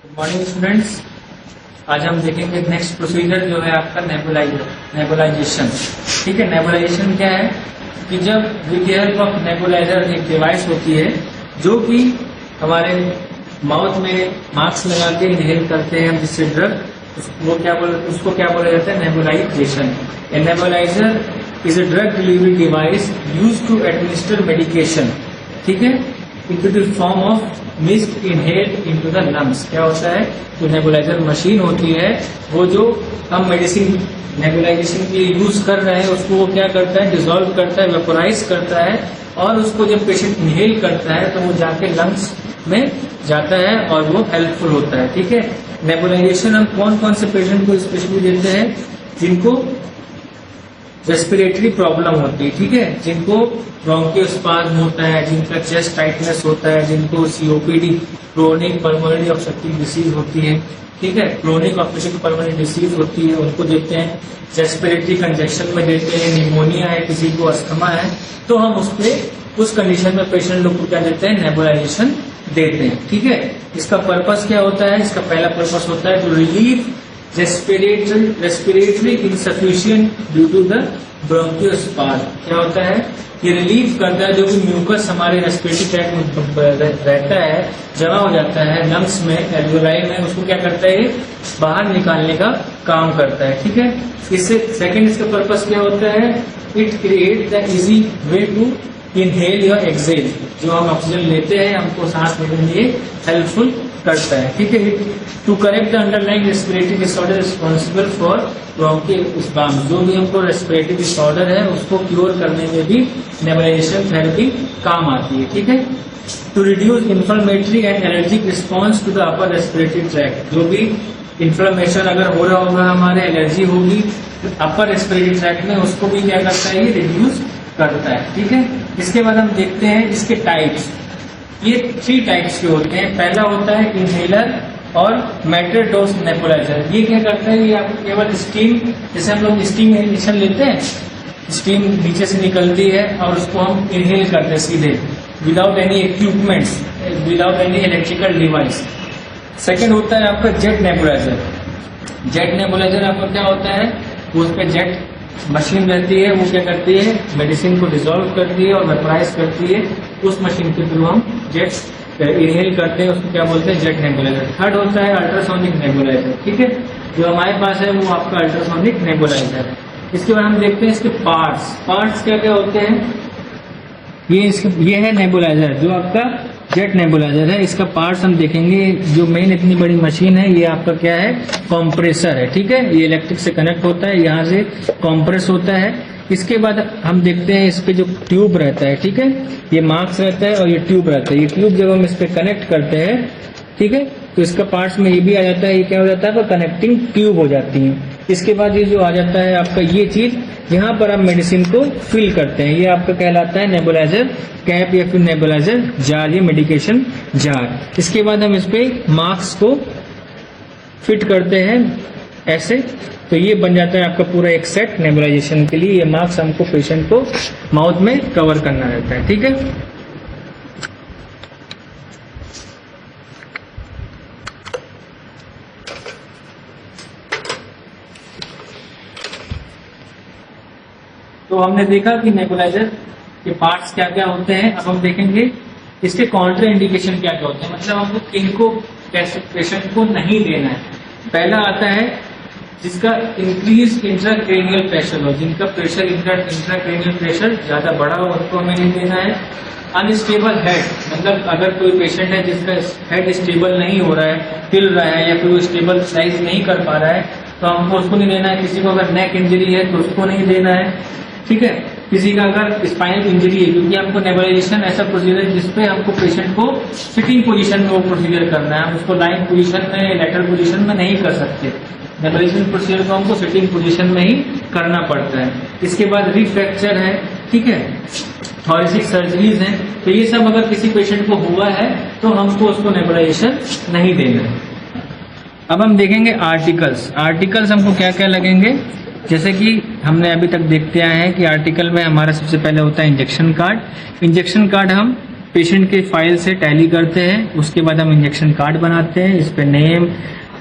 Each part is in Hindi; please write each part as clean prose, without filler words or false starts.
Good morning students. आज हम देखेंगे नेक्स्ट प्रोसीजर जो है आपका नेबुलाइजेशन। ठीक है, नेबुलाइजेशन क्या है कि जब with the help of nebuliser एक डिवाइस होती है जो कि हमारे माउथ में मास्क लगा के इनहेल करते हैं हम जिससे ड्रग, उसको क्या बोला जाता है, nebulization. A nebulizer is a drug delivery device used to administer medication, ठीक है, into the form of mist inhale into the lungs. क्या होता है, जो नेबुलाइजर मशीन होती है वो जो हम मेडिसिन नेबुलाइजेशन के लिए यूज कर रहे हैं उसको वो क्या करता है, डिसॉल्व करता है, वेपोराइज करता है, और उसको जब पेशेंट इनहेल करता है तो वो जाके लंग्स में जाता है और वो हेल्पफुल होता है। ठीक है, नेबुलाइजेशन हम कौन कौन से पेशेंट को स्पेशली देते हैं, जिनको रेस्पिरेटरी प्रॉब्लम होती है, ठीक है, जिनको ब्रोंकियोस्पाज्म होता है, जिनका चेस्ट टाइटनेस होता है, जिनको COPD chronic pulmonary obstructive disease होती है, ठीक है, क्रोनिक ऑब्स्ट्रक्टिव पल्मोनरी डिसीज होती है, उनको देते हैं। रेस्पिरेटरी कंजेक्शन में देते हैं, निमोनिया है, किसी को अस्थमा है, तो हम उस कंडीशन में पेशेंट लोग को क्या देते हैं, नेबुलाइजेशन देते हैं। ठीक है, इसका पर्पस क्या होता है, इसका पहला पर्पस होता है to relieve respiratory insufficient due to the bronchospasm. क्या होता है, ये रिलीव करता है जो भी म्यूकस हमारे रेस्पिरेटरी ट्रैक्ट में रहता है, जमा हो जाता है लंग्स में, एल्वेलाई में, उसको क्या करता है, ये बाहर निकालने का काम करता है। ठीक है, इससे सेकंड इसका पर्पस क्या होता है, it create the easy way to inhale या एक्सेल। जो हम ऑक्सीजन लेते हैं हमको सांस लेने में ये हेल्पफुल करता है। ठीक है, to correct the underlying respiratory disorder responsible for bronchospasm. जो भी हमको रेस्पिरेटरी डिसऑर्डर है उसको क्योर करने में भी नेबुलाइजेशन थेरेपी काम आती है। ठीक है, to reduce inflammatory and allergic response to the upper respiratory tract. जो भी इन्फ्लेमेशन अगर हो रहा होगा, हमारे एलर्जी होगी अपर रेस्पिरेटरी ट्रैक्ट में, उसको भी क्या करता है, ये रिड्यूस करता है। ठीक है, इसके बाद हम देखते हैं इसके टाइप्स। ये 3 टाइप्स के होते हैं। पहला होता है इनहेलर और मेटेड डोज नेबुलाइजर। ये क्या करता है, ये आपको केवल स्टीम, जैसे हम लोग स्टीम इनहेलेशन लेते हैं, स्टीम नीचे से निकलती है और उसको हम इनहेल करते हैं सीधे, without any equipments, without any electrical device. Second होता है आपका जेट नेबुलाइजर। जेट नेबुलाइजर आपका क्या होता है, उस पर जेट मशीन रहती है, वो क्या करती है, मेडिसिन को डिसॉल्व करती है और वेपराइज करती है। उस मशीन के थ्रू हम जेट इनहेल करते हैं, उसको क्या बोलते हैं, जेट नेबुलाइजर। थर्ड होता है अल्ट्रासोनिक नेबुलाइजर। ठीक है, जो हमारे पास है वो आपका अल्ट्रासोनिक नेबुलाइजर है। इसके बाद हम देखते हैं इसके पार्ट्स क्या क्या होते हैं। ये है नेबुलाइजर, जो आपका जेट नेबुलाइजर है। इसका पार्ट्स हम देखेंगे। जो मेन इतनी बड़ी मशीन है ये आपका क्या है, कंप्रेसर है। ठीक है, ये इलेक्ट्रिक से कनेक्ट होता है, यहाँ से कंप्रेस होता है। इसके बाद हम देखते हैं इस पे जो ट्यूब रहता है, ठीक है, ये मार्क्स रहता है और ये ट्यूब रहता है। ये ट्यूब जब हम इस पे कनेक्ट करते हैं, ठीक है, तो इसका पार्ट्स में ये भी आ जाता है, ये क्या हो जाता है, कनेक्टिंग ट्यूब हो जाती है। इसके बाद ये जो आ जाता है आपका ये चीज, यहाँ पर आप मेडिसिन को फिल करते हैं, ये आपका कहलाता है नेबुलाइजर कैप या फिर नेबुलाइजर जार, ये मेडिकेशन जार। इसके बाद हम इस पे मास्क को फिट करते हैं ऐसे, तो ये बन जाता है आपका पूरा एक सेट नेबुलाइजेशन के लिए। ये मास्क हमको पेशेंट को माउथ में कवर करना रहता है। ठीक है, तो हमने देखा कि नेबुलाइजर के पार्ट्स क्या क्या होते हैं। अब हम देखेंगे इसके काउंटर इंडिकेशन क्या क्या होते हैं, मतलब हमको किनको पेशेंट को नहीं देना है। पहला आता है जिसका इंक्रीज इंट्राक्रेनियल प्रेशर हो, जिनका प्रेशर इंट्राक्रेनियल प्रेशर ज्यादा बढ़ा हो, उनको हमें नहीं देना है। अनस्टेबल हेड, मतलब अगर कोई पेशेंट है जिसका हेड स्टेबल नहीं हो रहा है, हिल रहा है या फिर वो स्टेबल साइज नहीं कर पा रहा है, तो हमको उसको नहीं देना है। किसी को अगर नेक इंजरी है तो उसको नहीं देना है। ठीक है, किसी का अगर स्पाइनल इंजरी है, क्योंकि हमको नेबुलाइजेशन ऐसा प्रोसीजर है जिसपे हमको पेशेंट को सिटिंग पोजीशन में वो प्रोसीजर करना है, हम उसको लाइन पोजीशन में, लेटरल पोजीशन में नहीं कर सकते। नेबुलाइजेशन प्रोसीजर को हमको सिटिंग पोजीशन में ही करना पड़ता है। इसके बाद रिफ्रैक्चर है, ठीक है, थॉरेसिक सर्जरीज हैं, तो ये सब अगर किसी पेशेंट को हुआ है तो हमको उसको नेबुलाइजेशन नहीं देना है। अब हम देखेंगे आर्टिकल्स हमको क्या क्या लगेंगे। जैसे कि हमने अभी तक देखते आए हैं कि आर्टिकल में हमारा सबसे पहले होता है इंजेक्शन कार्ड। इंजेक्शन कार्ड हम पेशेंट के फाइल से टैली करते हैं। उसके बाद हम इंजेक्शन कार्ड बनाते हैं, इस पे name,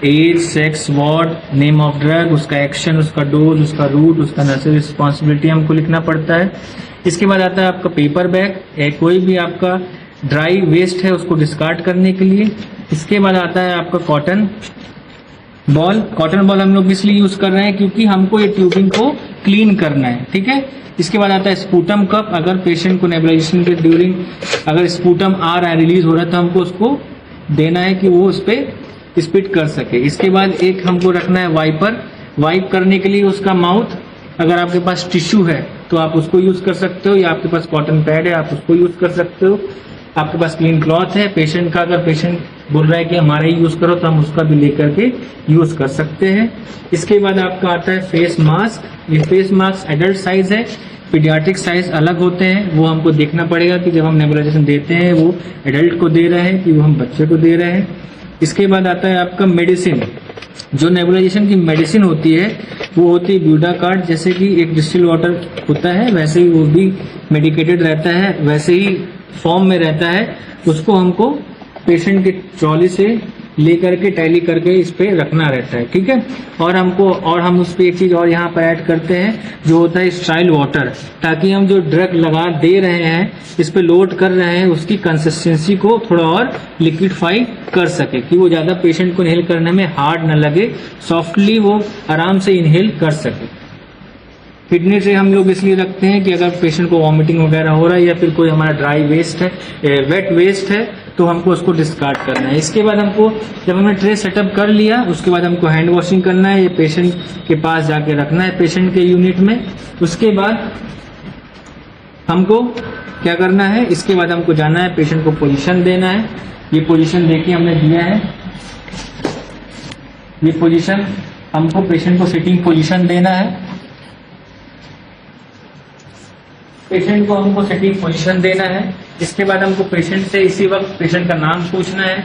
age, sex, ward, name of drug, उसका एक्शन, उसका डोज, उसका रूट, उसका नर्सिंग रिस्पॉन्सिबिलिटी हमको लिखना पड़ता है। इसके बाद आता है आपका पेपर बैग, कोई भी आपका ड्राई वेस्ट है उसको डिस्कार्ड करने के लिए। इसके बाद आता है आपका कॉटन बॉल। कॉटन बॉल हम लोग इसलिए यूज कर रहे हैं क्योंकि हमको ये ट्यूबिंग को क्लीन करना है, ठीक है। इसके बाद आता है स्पूटम कप। अगर पेशेंट को नेबुलाइजेशन के ड्यूरिंग अगर स्पूटम आ रहा है, रिलीज हो रहा है, तो हमको उसको देना है कि वो उस पर स्पिट कर सके। इसके बाद एक हमको रखना है वाइपर। वाइप करने के लिए उसका माउथ, अगर आपके पास टिश्यू है तो आप उसको यूज कर सकते हो, या आपके पास कॉटन पैड है आप उसको यूज कर सकते हो। आपके पास क्लीन क्लॉथ है पेशेंट का, अगर पेशेंट बोल रहा है कि हमारा ही यूज करो तो हम उसका भी लेकर के यूज कर सकते हैं। इसके बाद आपका आता है फेस मास्क। ये फेस मास्क एडल्ट साइज है, पीडियाट्रिक साइज अलग होते हैं, वो हमको देखना पड़ेगा कि जब हम नेबुलाइजेशन देते हैं वो एडल्ट को दे रहे हैं कि वो हम बच्चे को दे रहे हैं। इसके बाद आता है आपका मेडिसिन। जो नेबुलाइजेशन की मेडिसिन होती है वो होती है ब्यूडाकार्ड। जैसे कि एक डिस्टिल वाटर होता है वैसे ही वो भी मेडिकेटेड रहता है, वैसे ही फॉर्म में रहता है। उसको हमको पेशेंट के ट्रॉली से लेकर के टैली करके इस पे रखना रहता है, ठीक है। और हम उस पे एक चीज और यहाँ पर ऐड करते हैं जो होता है स्टाइल वाटर, ताकि हम जो ड्रग लगा दे रहे हैं, इस पे लोड कर रहे हैं, उसकी कंसिस्टेंसी को थोड़ा और लिक्विडफाई कर सके, कि वो ज्यादा पेशेंट को इनहेल करने में हार्ड न लगे, सॉफ्टली वो आराम से इनहेल कर सके। किडनी ट्रे हम लोग इसलिए रखते हैं कि अगर पेशेंट को वॉमिटिंग वगैरह हो रहा है या फिर कोई हमारा ड्राई वेस्ट है, वेट वेस्ट है, तो हमको उसको डिस्कार्ड करना है। इसके बाद हमको जब हमने ट्रे सेटअप कर लिया उसके बाद हमको हैंड वॉशिंग करना है, ये पेशेंट के पास जाके रखना है पेशेंट के यूनिट में। उसके बाद हमको क्या करना है, इसके बाद हमको जाना है पेशेंट को पोजीशन देना है। ये पोजीशन देखिए हमने दिया है, ये पोजीशन हमको पेशेंट को सिटिंग पोजीशन देना है। पेशेंट को हमको सिटिंग पोजीशन देना है। इसके बाद हमको पेशेंट से इसी वक्त पेशेंट का नाम पूछना है,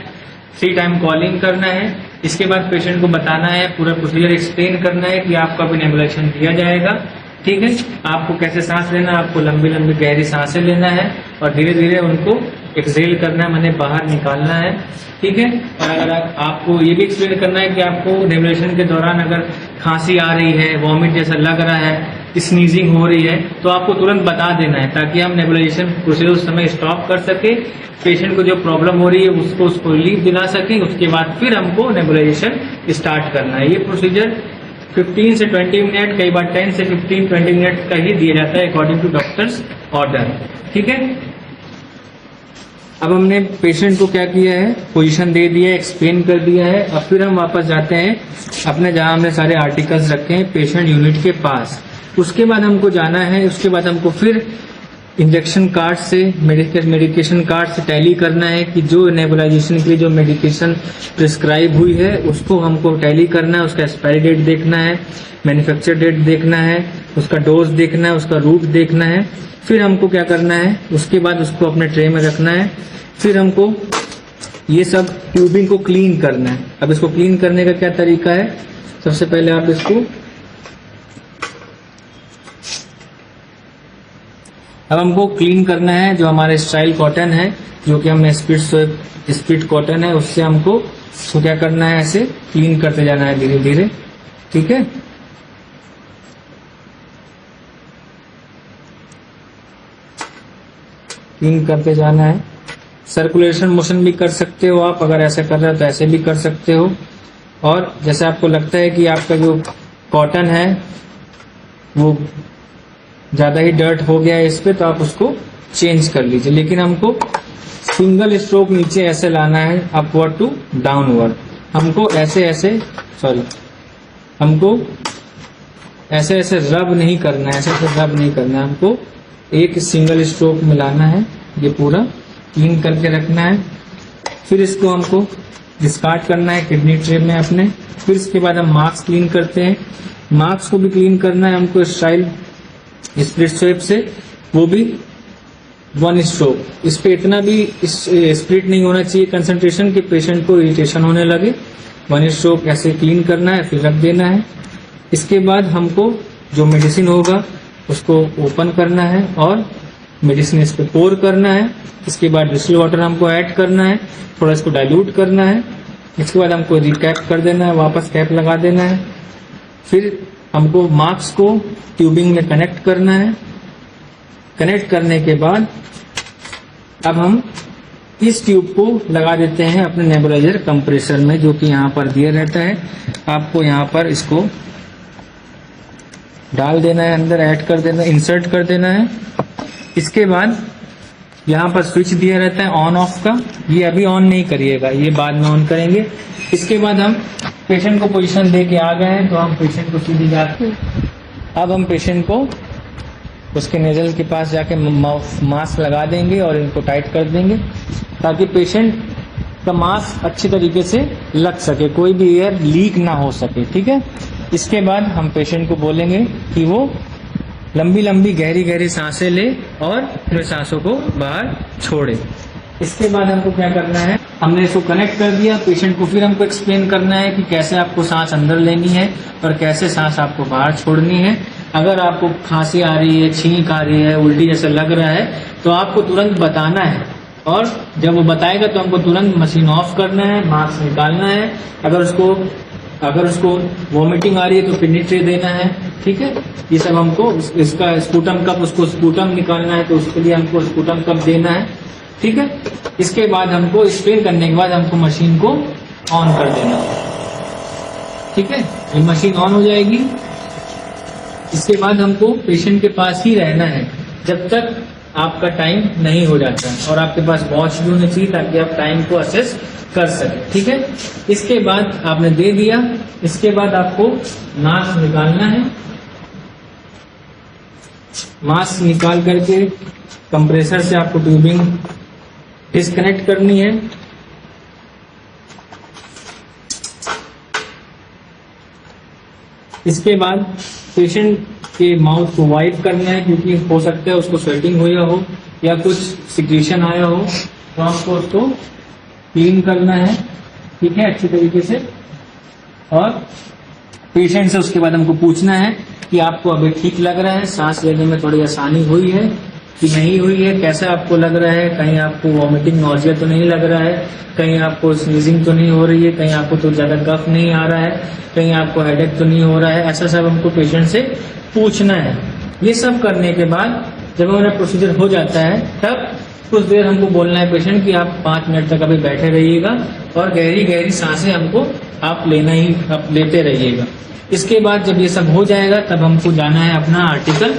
3 टाइम कॉलिंग करना है। इसके बाद पेशेंट को बताना है, पूरा प्रोसीजर एक्सप्लेन करना है कि आपका भी नेबुलाइजेशन दिया जाएगा, ठीक है। आपको कैसे सांस लेना है, आपको लंबी लंबी गहरी सांसें लेना है और धीरे धीरे उनको एक्सहेल करना है, मैंने बाहर निकालना है, ठीक है। और अगर आपको ये भी एक्सप्लेन करना है कि आपको नेबुलाइजेशन के दौरान अगर खांसी आ रही है, वॉमिट जैसा लग रहा है, स्नीजिंग हो रही है, तो आपको तुरंत बता देना है, ताकि हम नेबुलाइजेशन प्रोसीजर उस समय स्टॉप कर सके, पेशेंट को जो प्रॉब्लम हो रही है उसको रिलीफ दिला सके। उसके बाद फिर हमको नेबुलाइजेशन स्टार्ट करना है। ये प्रोसीजर 15 से 20 मिनट, कई बार 10 से 15-20 मिनट का ही दिया जाता है अकॉर्डिंग टू डॉक्टर्स ऑर्डर, ठीक है। अब हमने पेशेंट को क्या किया है, पोजीशन दे दिया है, एक्सप्लेन कर दिया है। अब फिर हम वापस जाते हैं अपने जहां हमने सारे आर्टिकल्स रखे हैं पेशेंट यूनिट के पास। उसके बाद हमको जाना है, उसके बाद हमको फिर इंजेक्शन कार्ड से मेडिकेशन कार्ड से टैली करना है कि जो नेबुलाइजेशन के लिए जो मेडिकेशन प्रिस्क्राइब हुई है उसको हमको टैली करना है। उसका एक्सपायरी डेट देखना है, मैन्युफैक्चर डेट देखना है, उसका डोज देखना है, उसका रूट देखना है। फिर हमको क्या करना है, उसके बाद उसको अपने ट्रे में रखना है। फिर हमको ये सब ट्यूबिंग को क्लीन करना है। अब इसको क्लीन करने का क्या तरीका है, सबसे पहले आप इसको, अब हमको क्लीन करना है जो हमारे स्टाइल कॉटन है, जो कि हमने स्पिट कॉटन है, उससे हमको तो क्या करना है, ऐसे क्लीन करते जाना है धीरे धीरे, ठीक है। क्लीन करते जाना है। सर्कुलेशन मोशन भी कर सकते हो आप, अगर ऐसा कर रहे हो तो ऐसे भी कर सकते हो। और जैसे आपको लगता है कि आपका जो कॉटन है वो ज्यादा ही डर्ट हो गया है इस पे, तो आप उसको चेंज कर लीजिए। लेकिन हमको सिंगल स्ट्रोक नीचे ऐसे लाना है, अपवर्ड टू डाउनवर्ड। हमको ऐसे रब नहीं करना है, ऐसे रब नहीं करना है, हमको एक सिंगल स्ट्रोक में लाना है। ये पूरा क्लीन करके रखना है। फिर इसको हमको डिस्कार्ड करना है किडनी ट्रे में अपने। फिर इसके बाद हम मार्क्स क्लीन करते हैं। मार्क्स को भी क्लीन करना है हमको स्टाइल स्प्लिट स्वेप से, वो भी 1 स्ट्रोक। इस पे इतना भी स्प्लिट नहीं होना चाहिए कंसंट्रेशन कि पेशेंट को इरिटेशन होने लगे। 1 स्ट्रोक ऐसे क्लीन करना है, फिर रख देना है। इसके बाद हमको जो मेडिसिन होगा उसको ओपन करना है और मेडिसिन इस पे पोर करना है। इसके बाद डिस्टिल वाटर हमको ऐड करना है, थोड़ा इसको डाइल्यूट करना है। इसके बाद हमको रिकैप कर देना है, वापस कैप लगा देना है। फिर हमको मास्क को ट्यूबिंग में कनेक्ट करना है। कनेक्ट करने के बाद अब हम इस ट्यूब को लगा देते हैं अपने नेबुलाइजर कंप्रेसर में, जो कि यहाँ पर दिया रहता है। आपको यहाँ पर इसको डाल देना है, अंदर ऐड कर देना, इंसर्ट कर देना है। इसके बाद यहाँ पर स्विच दिया रहता है ऑन ऑफ का, ये अभी ऑन नहीं करिएगा, ये बाद में ऑन करेंगे। इसके बाद हम पेशेंट को पोजीशन दे के आ गए हैं, तो हम पेशेंट को सीधी जाके अब हम पेशेंट को उसके नेजल के पास जाके मास्क लगा देंगे और इनको टाइट कर देंगे, ताकि पेशेंट का मास्क अच्छी तरीके से लग सके, कोई भी एयर लीक ना हो सके। ठीक है। इसके बाद हम पेशेंट को बोलेंगे कि वो लंबी लंबी गहरी गहरी सांसें ले और फिर सांसों को बाहर छोड़े। इसके बाद हमको क्या करना है, हमने इसको कनेक्ट कर दिया। पेशेंट को फिर हमको एक्सप्लेन करना है कि कैसे आपको सांस अंदर लेनी है और कैसे सांस आपको बाहर छोड़नी है। अगर आपको खांसी आ रही है, छींक आ रही है, उल्टी जैसा लग रहा है, तो आपको तुरंत बताना है, और जब वो बताएगा तो हमको तुरंत मशीन ऑफ करना है, मास्क निकालना है। अगर उसको वॉमिटिंग आ रही है तो फिनिट्री देना है। ठीक है। ये सब हमको इसका स्पूटम कप, उसको स्पूटम निकालना है तो उसके लिए हमको स्पूटम कप देना है। ठीक है। इसके बाद हमको स्प्रे करने के बाद हमको मशीन को ऑन कर देना है। ठीक है। ये मशीन ऑन हो जाएगी। इसके बाद हमको पेशेंट के पास ही रहना है जब तक आपका टाइम नहीं हो जाता है, और आपके पास वॉच भी होनी चाहिए ताकि आप टाइम को असेस कर सके। ठीक है। इसके बाद आपने दे दिया, इसके बाद आपको मास्क निकालना है। मास्क निकाल करके कंप्रेसर से आपको ट्यूबिंग डिस्कनेक्ट करनी है। इसके बाद पेशेंट के माउथ को वाइप करना है, क्योंकि हो सकता है उसको स्वेटिंग हुआ हो या कुछ सिक्रीशन आया हो, तो आपको उसको क्लीन करना है। ठीक है, अच्छी तरीके से। और पेशेंट से उसके बाद हमको पूछना है कि आपको अभी ठीक लग रहा है, सांस लेने में थोड़ी आसानी हुई है कि नहीं हुई है, कैसा आपको लग रहा है, कहीं आपको वॉमिटिंग नॉजिया तो नहीं लग रहा है, कहीं आपको स्नीजिंग तो नहीं हो रही है, कहीं आपको तो ज्यादा कफ नहीं आ रहा है, कहीं आपको हेडेक तो नहीं हो रहा है। ऐसा सब हमको पेशेंट से पूछना है। ये सब करने के बाद जब हमारा प्रोसीजर हो जाता है, तब कुछ देर हमको बोलना है पेशेंट कि आप 5 मिनट तक अभी बैठे रहिएगा और गहरी गहरी सांसें हमको आप लेते रहिएगा। इसके बाद जब ये सब हो जाएगा तब हमको जाना है अपना आर्टिकल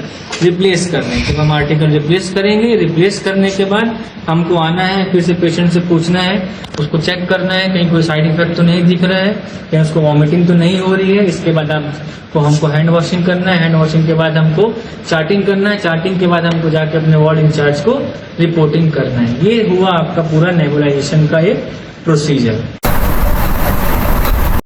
रिप्लेस करने। जब हम आर्टिकल रिप्लेस करेंगे, रिप्लेस करने के बाद हमको आना है, फिर से पेशेंट से पूछना है, उसको चेक करना है कहीं कोई साइड इफेक्ट तो नहीं दिख रहा है, कहीं उसको वॉमिटिंग तो नहीं हो रही है। इसके बाद आपको हमको हैंड वॉशिंग करना है। हैंड वॉशिंग के बाद हमको चार्टिंग करना है। चार्टिंग के बाद हमको जाके अपने वार्ड इंचार्ज को रिपोर्टिंग करना है। ये हुआ आपका पूरा नेबुलाइजेशन का एक प्रोसीजर।